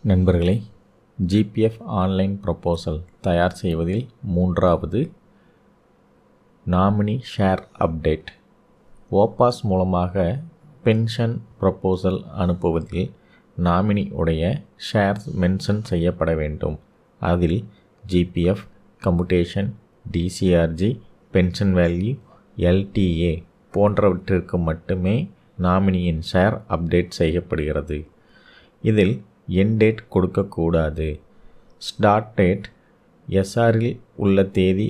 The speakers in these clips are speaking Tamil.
நண்பர்களே, ஜிபிஎஃப் ஆன்லைன் ப்ரொபோசல் தயார் செய்வதில் மூன்றாவது நாமினி ஷேர் அப்டேட். ஓபாஸ் மூலமாக பென்ஷன் ப்ரொபோசல் அனுப்புவதில் நாமினி உடைய ஷேர்ஸ் மென்ஷன் செய்யப்பட வேண்டும். அதில் GPF, commutation, DCRG, pension value, LTA போன்றவற்றிற்கு மட்டுமே நாமினியின் ஷேர் அப்டேட் செய்யப்படுகிறது. இதில் எண்ட் டேட் கொடுக்கக்கூடாது. ஸ்டார்ட் டேட் எஸ்ஆரில் உள்ள தேதி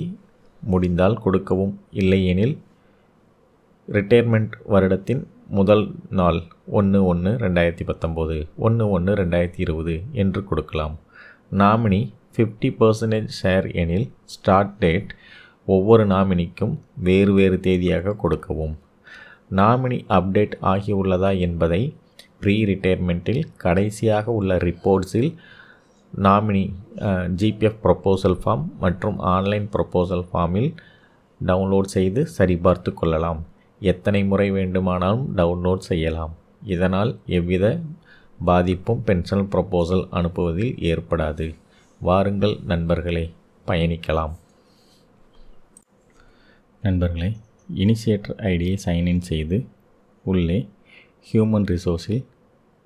முடிந்தால் கொடுக்கவும், இல்லையெனில் ரிட்டையர்மெண்ட் வருடத்தின் முதல் நாள் 1/1/2019, 1/1/2020 என்று கொடுக்கலாம். நாமினி 50% ஷேர் எனில் ஸ்டார்ட் டேட் ஒவ்வொரு நாமினிக்கும் வேறு தேதியாக கொடுக்கவும். நாமினி அப்டேட் ஆகியுள்ளதா என்பதை ப்ரீ ரிட்டையர்மெண்ட்டில் கடைசியாக உள்ள ரிப்போர்ட்ஸில் நாமினி ஜிபிஎஃப் ப்ரொபோசல் ஃபார்ம் மற்றும் ஆன்லைன் ப்ரொபோசல் ஃபார்மில் டவுன்லோட் செய்து சரிபார்த்து கொள்ளலாம். எத்தனை முறை வேண்டுமானாலும் டவுன்லோட் செய்யலாம். இதனால் எவ்வித பாதிப்பும் பென்ஷன் ப்ரொபோசல் அனுப்புவதில் ஏற்படாது. வாருங்கள் நண்பர்களே, பயணிக்கலாம். நண்பர்களே, இனிஷியேட்டர் ஐடியை சைன்இன் செய்து உள்ளே ஹியூமன் ரிசோர்ஸில்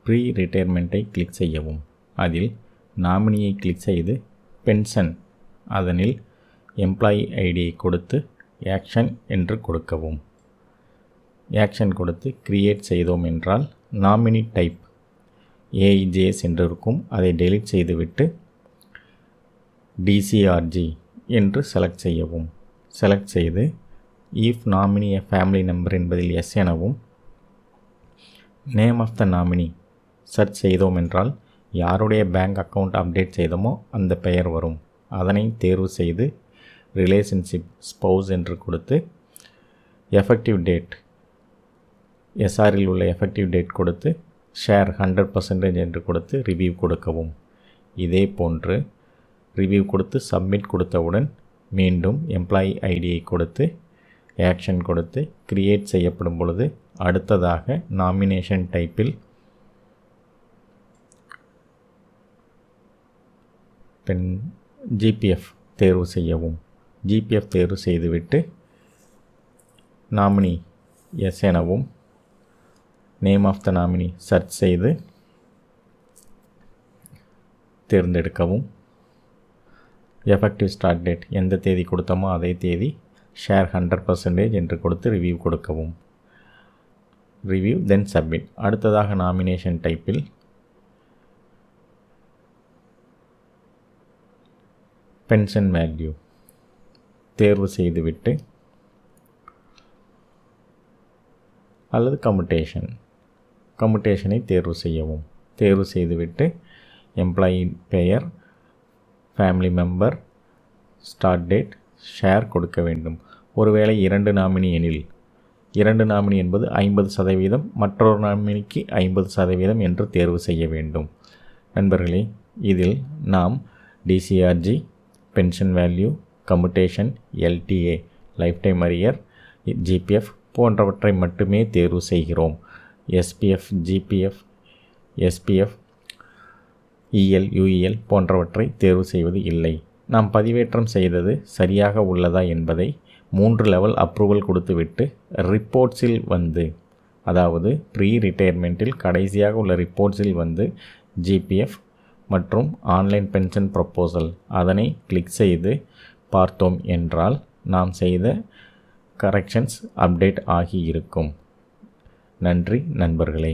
ப்ரீ ரிட்டையர்மெண்ட்டை கிளிக் செய்யவும். அதில் நாமினியை கிளிக் செய்து பென்ஷன், அதனில் எம்ப்ளாயி ஐடியை கொடுத்து ஆக்ஷன் என்று கொடுக்கவும். ஆக்ஷன் கொடுத்து கிரியேட் செய்தோம் என்றால் நாமினி டைப் ஏஐஜேஎஸ் என்று இருக்கும். அதை டெலீட் செய்துவிட்டு டிசிஆர்ஜி என்று செலக்ட் செய்யவும். செலக்ட் செய்து if nominee a family member என்பதில் எஸ் எனவும், name of the nominee search செய்தோம் என்றால் யாருடைய பேங்க் அக்கௌண்ட் அப்டேட் செய்தோமோ அந்த பெயர் வரும். அதனை தேர்வு செய்து ரிலேஷன்ஷிப் ஸ்பௌஸ் என்று கொடுத்து எஃபெக்டிவ் டேட் எஸ்ஆரில் உள்ள எஃபெக்டிவ் டேட் கொடுத்து ஷேர் 100% என்று கொடுத்து ரிவ்யூ கொடுக்கவும். இதே போன்று ரிவ்யூ கொடுத்து சப்மிட் கொடுத்தவுடன் மீண்டும் எம்ப்ளாயி ஐடியை கொடுத்து ஆக்ஷன் கொடுத்து கிரியேட் செய்யப்படும் பொழுது அடுத்ததாக நாமினேஷன் டைப்பில் ஜிபிஎஃப் தேர்வு செய்யவும். ஜிபிஎஃப் தேர்வு செய்துவிட்டு நாமினி எஸ் எனவும், name of the nominee search செய்து தேர்ந்தெடுக்கவும். எஃபெக்டிவ் ஸ்டார்ட் டேட் எந்த தேதி கொடுத்தோமோ அதே தேதி, ஷேர் 100% என்று கொடுத்து ரிவ்யூ கொடுக்கவும். ரிவ்யூ தென் சப்மிட். அடுத்ததாக நாமினேஷன் டைப்பில் பென்ஷன் வேல்யூ தேர்வு செய்துவிட்டு அல்லது கம்யூட்டேஷனை தேர்வு செய்யவும். தேர்வு செய்துவிட்டு எம்ப்ளாயி பெயர், family member, start date, share கொடுக்க வேண்டும். ஒருவேளை 2 நாமினி எனில் 2 நாமினி என்பது 50%, மற்றொரு நாமினிக்கு 50% என்று தேர்வு செய்ய வேண்டும். நண்பர்களே, இதில் நாம் டிசிஆர்ஜி, pension value, commutation, LDA, life time arrear, GPF போன்றவற்றை மட்டுமே தேர்வு செய்கிறோம். எஸ்பிஎஃப், ஜிபிஎஃப், எஸ்பிஎஃப், இஎல், யூஇஎல் போன்றவற்றை தேர்வு செய்வது இல்லை. நாம் பதிவேற்றம் செய்தது சரியாக உள்ளதா என்பதை 3 லெவல் அப்ரூவல் கொடுத்துவிட்டு ரிப்போர்ட்ஸில் வந்து, அதாவது ப்ரீ ரிட்டையர்மெண்ட்டில் கடைசியாக உள்ள ரிப்போர்ட்ஸில் வந்து ஜிபிஎஃப் மற்றும் ஆன்லைன் பென்ஷன் ப்ரொபோசல் அதனை கிளிக் செய்து பார்த்தோம் என்றால் நாம் செய்த கரெக்ஷன்ஸ் அப்டேட் ஆகி இருக்கும். நன்றி நண்பர்களே.